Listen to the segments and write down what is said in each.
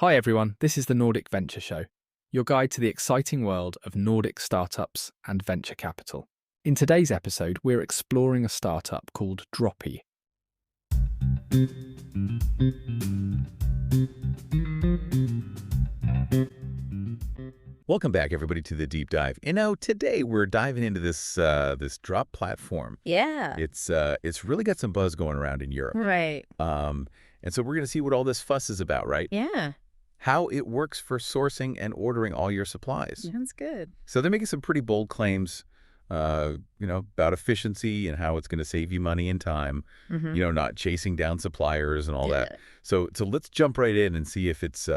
Hi everyone, this is the Nordic Venture Show, your guide to the exciting world of Nordic startups and venture capital. In today's episode, we're exploring a startup called Droppe. Welcome back, everybody, to the deep dive. Today we're diving into this Droppe platform. Yeah. It's really got some buzz going around in Europe. Right. And so we're going to see what all this fuss is about, right? Yeah. How it works for sourcing and ordering all your supplies. Sounds good. So they're making some pretty bold claims, about efficiency and how it's going to save you money and time. Mm-hmm. Not chasing down suppliers and all that. So let's jump right in and see if it's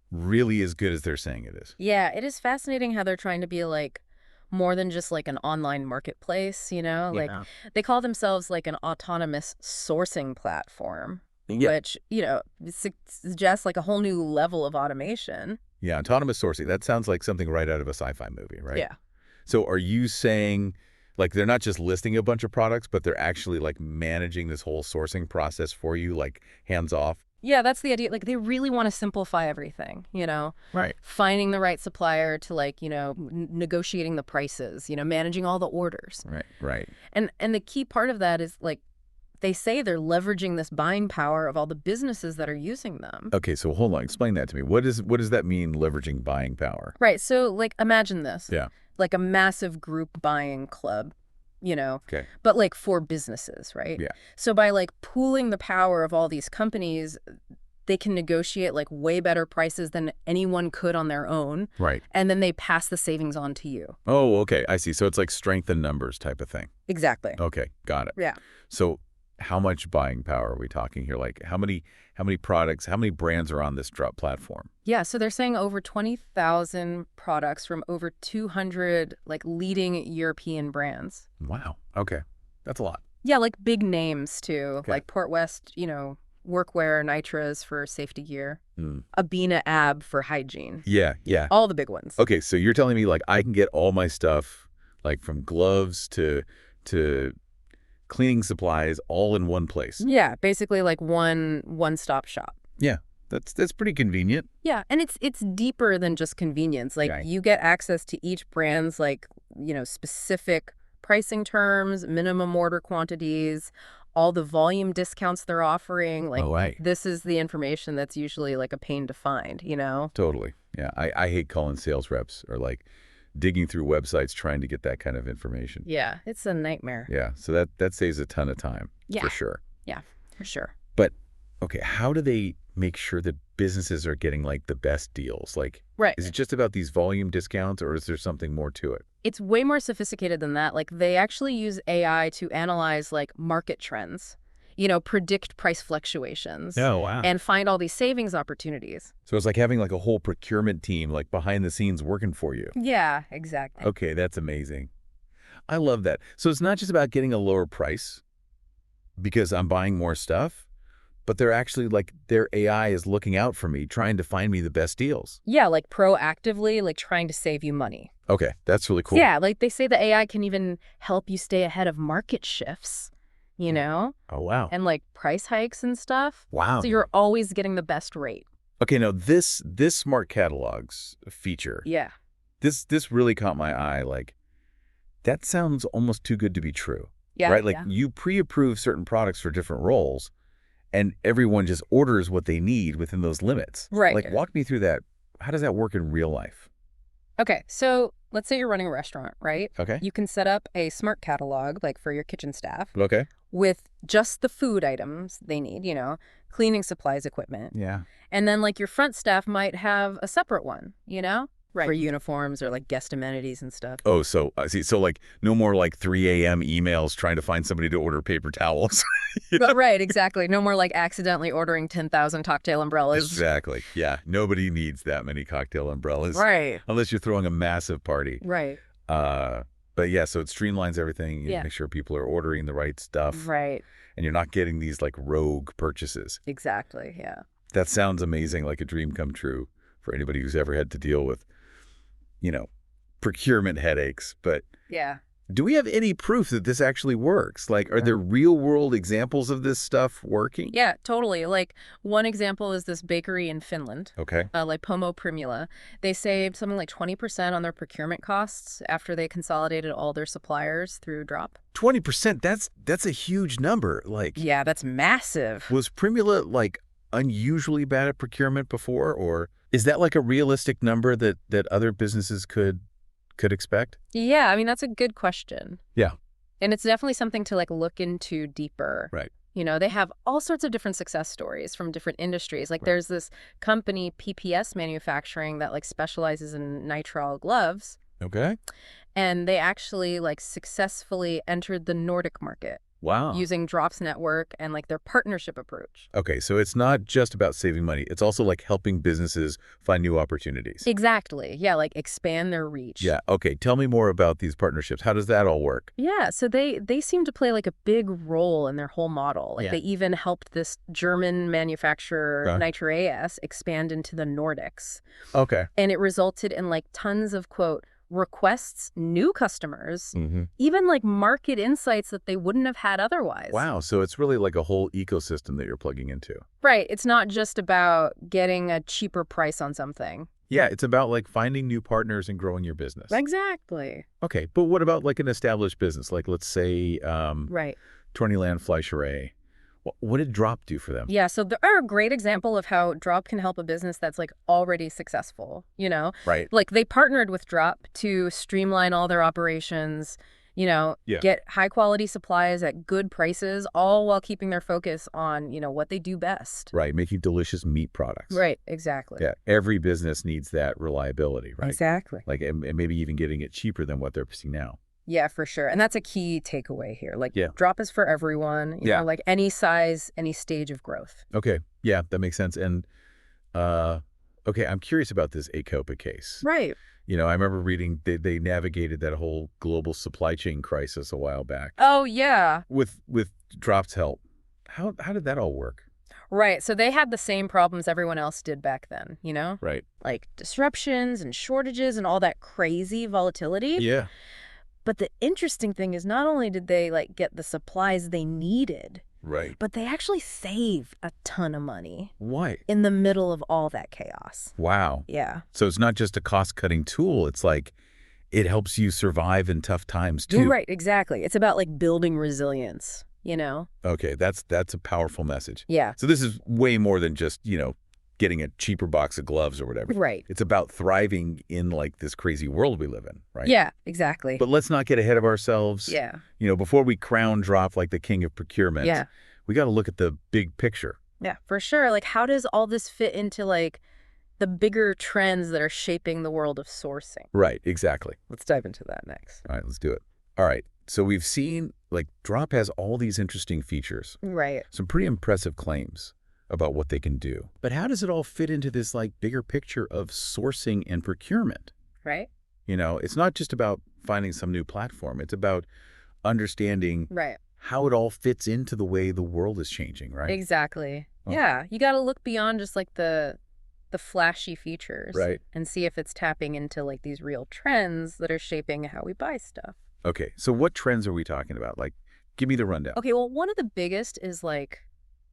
really as good as they're saying it is. Yeah, it is fascinating how they're trying to be like more than just like an online marketplace, Like they call themselves like an autonomous sourcing platform, which, suggests like a whole new level of automation. Yeah, autonomous sourcing. That sounds like something right out of a sci-fi movie, right? Yeah. So are you saying, like, they're not just listing a bunch of products, but they're actually, like, managing this whole sourcing process for you, like, hands-off? Yeah, that's the idea. Like, they really want to simplify everything, Right. Finding the right supplier to, like, negotiating the prices, managing all the orders. Right. And the key part of that is, like, they say they're leveraging this buying power of all the businesses that are using them. Okay, so hold on. Explain that to me. What does that mean, leveraging buying power? Right. So, like, imagine this. Yeah. Like a massive group buying club, Okay. but like for businesses, right? Yeah. So by like pooling the power of all these companies, they can negotiate like way better prices than anyone could on their own. Right. And then they pass the savings on to you. Oh, okay. I see. So it's like strength in numbers type of thing. Exactly. Okay. Got it. Yeah. So how much buying power are we talking here? Like, how many products, how many brands are on this Droppe platform? Yeah, so they're saying over 20,000 products from over 200 like leading European brands. Wow. Okay. That's a lot. Yeah, like big names too, Okay. like Port West, workwear, Nitras for safety gear, Mm. Abina Ab for hygiene. Yeah. All the big ones. Okay, so you're telling me, like, I can get all my stuff, like, from gloves to cleaning supplies all in one place. Yeah, basically like one-stop shop. Yeah, that's pretty convenient. Yeah, and it's deeper than just convenience. Like Right. you get access to each brand's like, specific pricing terms, minimum order quantities, all the volume discounts they're offering. Like Oh, right. this is the information that's usually like a pain to find, Totally. Yeah, I hate calling sales reps or, like, digging through websites trying to get that kind of information. Yeah, it's a nightmare. Yeah, so that saves a ton of time, Yeah. for sure. Yeah, for sure. But, okay, how do they make sure that businesses are getting, like, the best deals? Like, Right. is it just about these volume discounts, or is there something more to it? It's way more sophisticated than that. Like they actually use AI to analyze like market trends, predict price fluctuations. Oh, wow. And find all these savings opportunities. So it's like having, like, a whole procurement team, like, behind the scenes working for you. Yeah, exactly. Okay, that's amazing. I love that. So it's not just about getting a lower price because I'm buying more stuff, but they're actually, like, their AI is looking out for me, trying to find me the best deals. Yeah, like proactively, like trying to save you money. Okay, that's really cool. Yeah, like they say the AI can even help you stay ahead of market shifts, Oh, wow. and like price hikes and stuff. Wow. So you're always getting the best rate. Okay, now this smart catalogs feature, Yeah. this really caught my eye. Like, that sounds almost too good to be true. Yeah. Right? Like, yeah. you pre-approve certain products for different roles, and everyone just orders what they need within those limits. Right. Like, walk me through that. How does that work in real life? Okay, so let's say you're running a restaurant, right? Okay. You can set up a smart catalog, like for your kitchen staff, Okay. with just the food items they need, cleaning supplies, equipment. Yeah. And then like your front staff might have a separate one, for uniforms or like guest amenities and stuff. Oh, so I see. So, like, no more like 3 a.m. emails trying to find somebody to order paper towels. But right, exactly. No more like accidentally ordering 10,000 cocktail umbrellas. Exactly. Yeah. Nobody needs that many cocktail umbrellas. Right. Unless you're throwing a massive party. Right. But yeah, so it streamlines everything. You Yeah. make sure people are ordering the right stuff. Right. And you're not getting these, like, rogue purchases. Exactly. Yeah. That sounds amazing, like a dream come true for anybody who's ever had to deal with, procurement headaches. But Yeah. Do we have any proof that this actually works? Like, are there real-world examples of this stuff working? Yeah, totally. Like, one example is this bakery in Finland. Okay. Like Pomo Primula. They saved something like 20% on their procurement costs after they consolidated all their suppliers through Droppe. 20%, that's a huge number. Like, Yeah, that's massive. was Primula, like, unusually bad at procurement before, or is that like a realistic number that other businesses could expect? Yeah, I mean, that's a good question. Yeah. And it's definitely something to like look into deeper. Right. You know, they have all sorts of different success stories from different industries. Like there's this company, PPS Manufacturing, that like specializes in nitrile gloves. Okay. And they actually like successfully entered the Nordic market. Wow. Using Droppe's network and like their partnership approach. Okay, so it's not just about saving money. It's also like helping businesses find new opportunities. Exactly. Yeah, like expand their reach. Yeah, okay. Tell me more about these partnerships. How does that all work? Yeah, so they seem to play like a big role in their whole model. Like they even helped this German manufacturer, Nitraeus, expand into the Nordics. Okay. And it resulted in like tons of, quote, requests, new customers, even like market insights that they wouldn't have had otherwise. Wow, so it's really like a whole ecosystem that you're plugging into. Right. It's not just about getting a cheaper price on something. Yeah, it's about like finding new partners and growing your business. Exactly. Okay, but what about like an established business? Like let's say Tourneland Fleischere. What did Droppe do for them? Yeah, so they're a great example of how Droppe can help a business that's like already successful, you know? Right. Like they partnered with Droppe to streamline all their operations, you know, get high quality supplies at good prices, all while keeping their focus on, you know, what they do best. Right, making delicious meat products. Right, exactly. Yeah, every business needs that reliability, right? Exactly. Like, and maybe even getting it cheaper than what they're seeing now. Yeah, for sure. And that's a key takeaway here. Like, Droppe is for everyone, you know, like any size, any stage of growth. Okay. Yeah, that makes sense. And, okay, I'm curious about this ACOPA case. Right. You know, I remember reading they navigated that whole global supply chain crisis a while back. Oh, yeah. With Droppe's help. How did that all work? Right. So they had the same problems everyone else did back then, you know? Right. Like disruptions and shortages and all that crazy volatility. Yeah. But the interesting thing is not only did they like get the supplies they needed, right, but they actually saved a ton of money. Why? In the middle of all that chaos. Wow. Yeah. So it's not just a cost-cutting tool. It's like it helps you survive in tough times too. Right, exactly. It's about like building resilience, you know? Okay, that's a powerful message. Yeah. So this is way more than just, you know, getting a cheaper box of gloves or whatever. Right. It's about thriving in like this crazy world we live in, right? Yeah, exactly. But let's not get ahead of ourselves. Yeah. You know, before we crown Droppe like the king of procurement, we got to look at the big picture. Yeah, for sure. Like, how does all this fit into like the bigger trends that are shaping the world of sourcing? Right, exactly. Let's dive into that next. All right, let's do it. All right. So we've seen like Droppe has all these interesting features. Right. Some pretty impressive claims about what they can do. But how does it all fit into this like bigger picture of sourcing and procurement? Right. You know, it's not just about finding some new platform. It's about understanding how it all fits into the way the world is changing, right? Exactly. Yeah. You got to look beyond just like the flashy features. Right. And see if it's tapping into like these real trends that are shaping how we buy stuff. Okay. So what trends are we talking about? Like, give me the rundown. Okay. Well, one of the biggest is like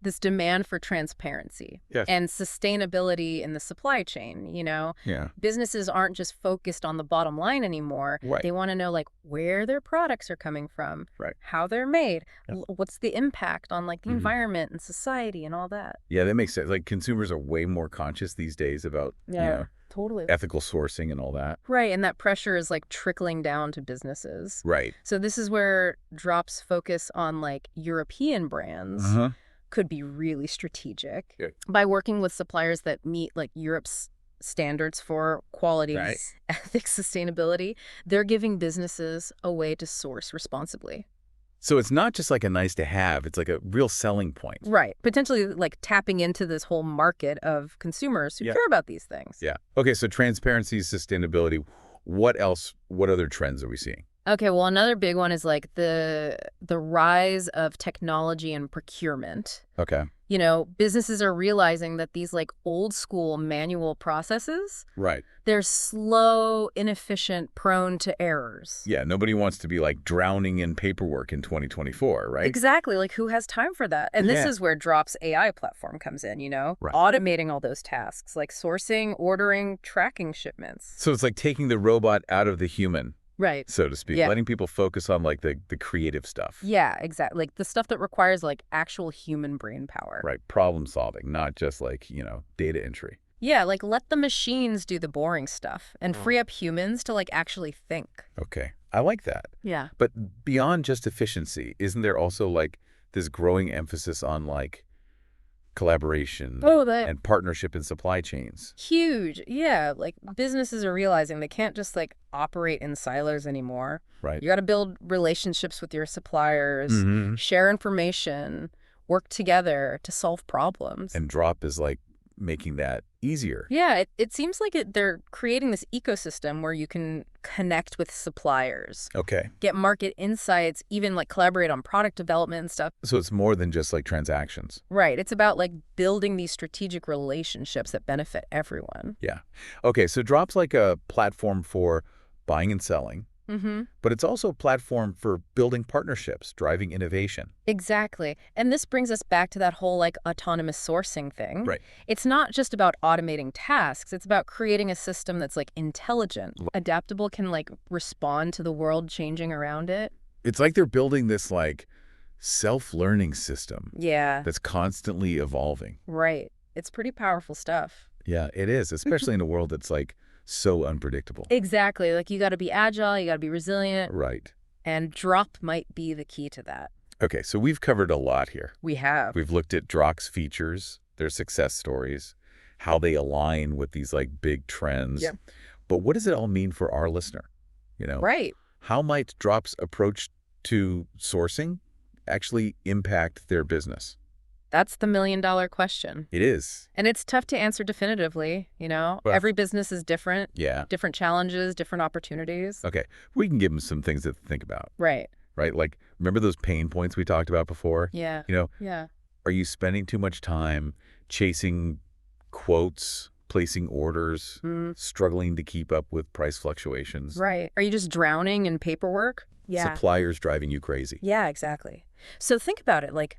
this demand for transparency and sustainability in the supply chain, you know? Yeah. Businesses aren't just focused on the bottom line anymore. Right. They want to know like where their products are coming from, how they're made, what's the impact on like the environment and society and all that. Yeah, that makes sense. Like consumers are way more conscious these days about you know, totally ethical sourcing and all that. Right, and that pressure is like trickling down to businesses. Right. So this is where Droppe's focus on like European brands could be really strategic by working with suppliers that meet like Europe's standards for quality, ethics, sustainability. They're giving businesses a way to source responsibly. So it's not just like a nice to have, it's like a real selling point. Right. Potentially like tapping into this whole market of consumers who care about these things. Yeah. Okay, so transparency, sustainability. What else, what other trends are we seeing? Okay, well, another big one is like the rise of technology and procurement. Okay. Businesses are realizing that these like old school manual processes, Right. they're slow, inefficient, prone to errors. Yeah, nobody wants to be like drowning in paperwork in 2024, right? Exactly. Like, who has time for that? And this Yeah. is where Drop's AI platform comes in, Right. automating all those tasks, like sourcing, ordering, tracking shipments. So it's like taking the robot out of the human, Right. so to speak, Yeah. letting people focus on like the creative stuff. Yeah, exactly. Like the stuff that requires like actual human brain power. Right. Problem solving, not just like, data entry. Yeah, like let the machines do the boring stuff and free up humans to like actually think. Okay. I like that. Yeah. But beyond just efficiency, isn't there also like this growing emphasis on like collaboration and partnership in supply chains? Huge. Yeah, like businesses are realizing they can't just like operate in silos anymore. Right. You got to build relationships with your suppliers, Mm-hmm. share information, work together to solve problems. And Drop is like making that easier. Yeah, it seems like they're creating this ecosystem where you can connect with suppliers, Okay. get market insights, even like collaborate on product development and stuff. So it's more than just like transactions. Right. It's about like building these strategic relationships that benefit everyone. Yeah. Okay, so Drop's like a platform for buying and selling, Mm-hmm. but it's also a platform for building partnerships, driving innovation. Exactly. And this brings us back to that whole like autonomous sourcing thing. Right. It's not just about automating tasks. It's about creating a system that's like intelligent, adaptable, can like respond to the world changing around it. It's like they're building this like self-learning system Yeah. that's constantly evolving. Right. It's pretty powerful stuff. Yeah, it is, especially in a world that's like so unpredictable. Exactly. Like you got to be agile, you got to be resilient, Right. and Drop might be the key to that. Okay, so we've covered a lot here. We have. We've looked at Drop's features, their success stories, how they align with these like big trends. Yeah. But what does it all mean for our listener? Right. How might Drop's approach to sourcing actually impact their business? That's the million-dollar question. It is. And it's tough to answer definitively, Well- Every business is different, Yeah. different challenges, different opportunities. Okay. We can give them some things to think about, Right. right? Like, remember those pain points we talked about before? Yeah. Yeah. Are you spending too much time chasing quotes, placing orders, struggling to keep up with price fluctuations? Right. Are you just drowning in paperwork? Yeah. Suppliers driving you crazy. Yeah, exactly. So think about it. Like,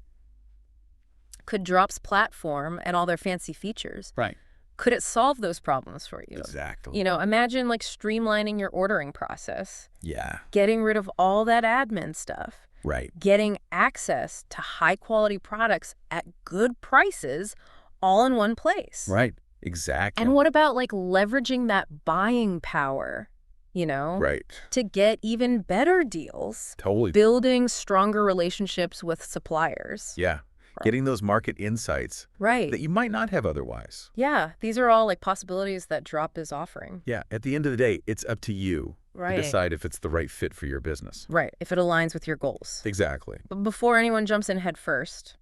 could Drop's platform and all their fancy features, Right. could it solve those problems for you? Exactly. Imagine like streamlining your ordering process, Yeah. getting rid of all that admin stuff, Right. getting access to high quality products at good prices all in one place. Right. Exactly. And what about like leveraging that buying power, Right. to get even better deals, Totally. building stronger relationships with suppliers? Yeah. Getting those market insights Right. that you might not have otherwise. Yeah, these are all like possibilities that Drop is offering. Yeah. At the end of the day, it's up to you Right. to decide if it's the right fit for your business. Right, if it aligns with your goals. Exactly. But before anyone jumps in head first,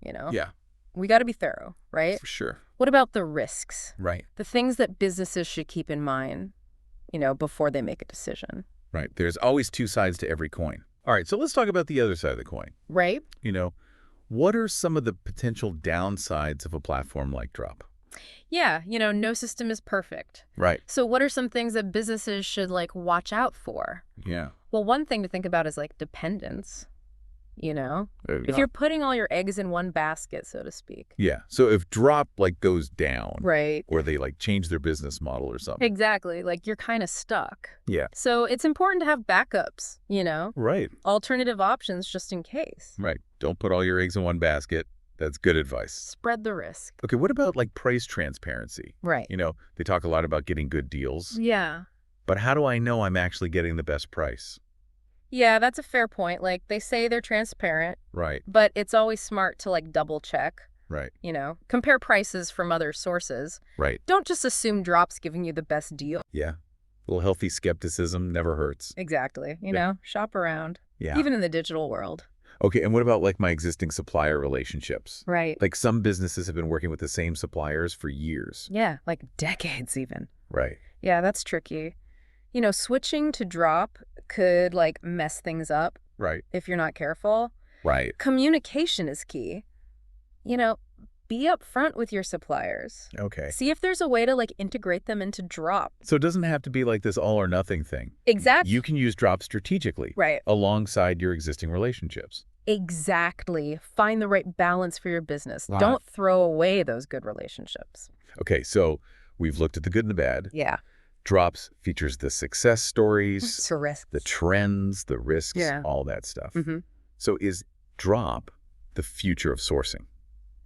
Yeah. we got to be thorough, right? For sure. What about the risks? Right. The things that businesses should keep in mind, before they make a decision. Right. There's always two sides to every coin. All right. So let's talk about the other side of the coin. Right? What are some of the potential downsides of a platform like Drop? Yeah, no system is perfect. Right. So what are some things that businesses should like watch out for? Yeah. Well, one thing to think about is like dependence, If you're putting all your eggs in one basket, so to speak. Yeah. So if Drop like goes down, Right. or they like change their business model or something. Exactly. Like you're kind of stuck. Yeah. So it's important to have backups, Right. alternative options just in case. Right. Don't put all your eggs in one basket. That's good advice. Spread the risk. Okay. What about like price transparency? Right. They talk a lot about getting good deals, Yeah. but how do I know I'm actually getting the best price? Yeah, that's a fair point. Like they say they're transparent, Right. but it's always smart to like double check, Right. compare prices from other sources. Right. Don't just assume Drop's giving you the best deal. Yeah. A little healthy skepticism never hurts. Exactly. Shop around. Yeah. Even in the digital world. Okay. And what about like my existing supplier relationships? Right. Like some businesses have been working with the same suppliers for years. Yeah, like decades even. Right. Yeah, that's tricky. Switching to drop could like mess things up Right. if you're not careful. Right. Communication is key. Be upfront with your suppliers. Okay. See if there's a way to like integrate them into drop. So it doesn't have to be like this all or nothing thing. Exactly. You can use drop strategically. Right. Alongside your existing relationships. Exactly. Find the right balance for your business. Right. Don't throw away those good relationships. Okay, so we've looked at the good and the bad. Yeah. Drops features the success stories, Risks. the trends, the risks, Yeah. all that stuff. Mm-hmm. So is drop the future of sourcing?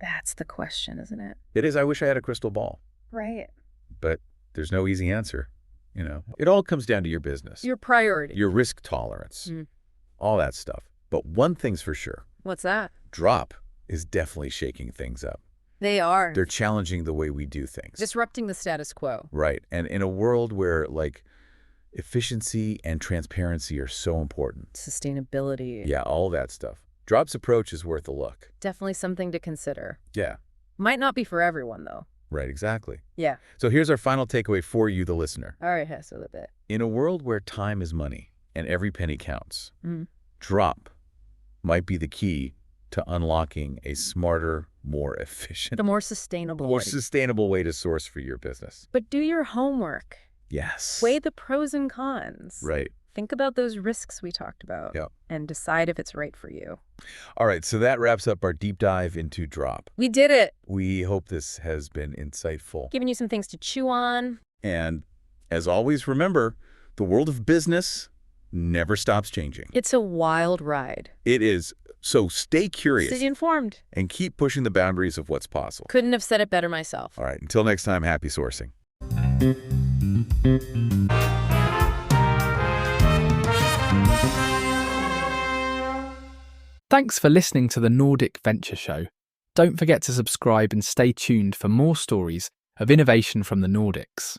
That's the question, isn't it? It is. I wish I had a crystal ball, Right. but there's no easy answer. It all comes down to your business, Your priority. your risk tolerance, all that stuff. But one thing's for sure. What's that? Drop is definitely shaking things up. They are. They're challenging the way we do things. Disrupting the status quo. Right. And in a world where, like, efficiency and transparency are so important. Sustainability. Yeah, all that stuff. Drop's approach is worth a look. Definitely something to consider. Yeah. Might not be for everyone, though. Right, exactly. Yeah. So here's our final takeaway for you, the listener. All right, Hess, a little bit. In a world where time is money and every penny counts, drop might be the key to unlocking a smarter, more efficient, The more sustainable more way. sustainable way to source for your business. But do your homework. Yes. Weigh the pros and cons. Right. Think about those risks we talked about. Yep. And decide if it's right for you. All right, so that wraps up our deep dive into drop. We did it. We hope this has been insightful. Giving you some things to chew on. And as always, remember, the world of business never stops changing. It's a wild ride. It is. So stay curious Stay informed. and keep pushing the boundaries of what's possible. Couldn't have said it better myself. All right, until next time, happy sourcing. Thanks for listening to the Nordic Venture Show. Don't forget to subscribe and stay tuned for more stories of innovation from the Nordics.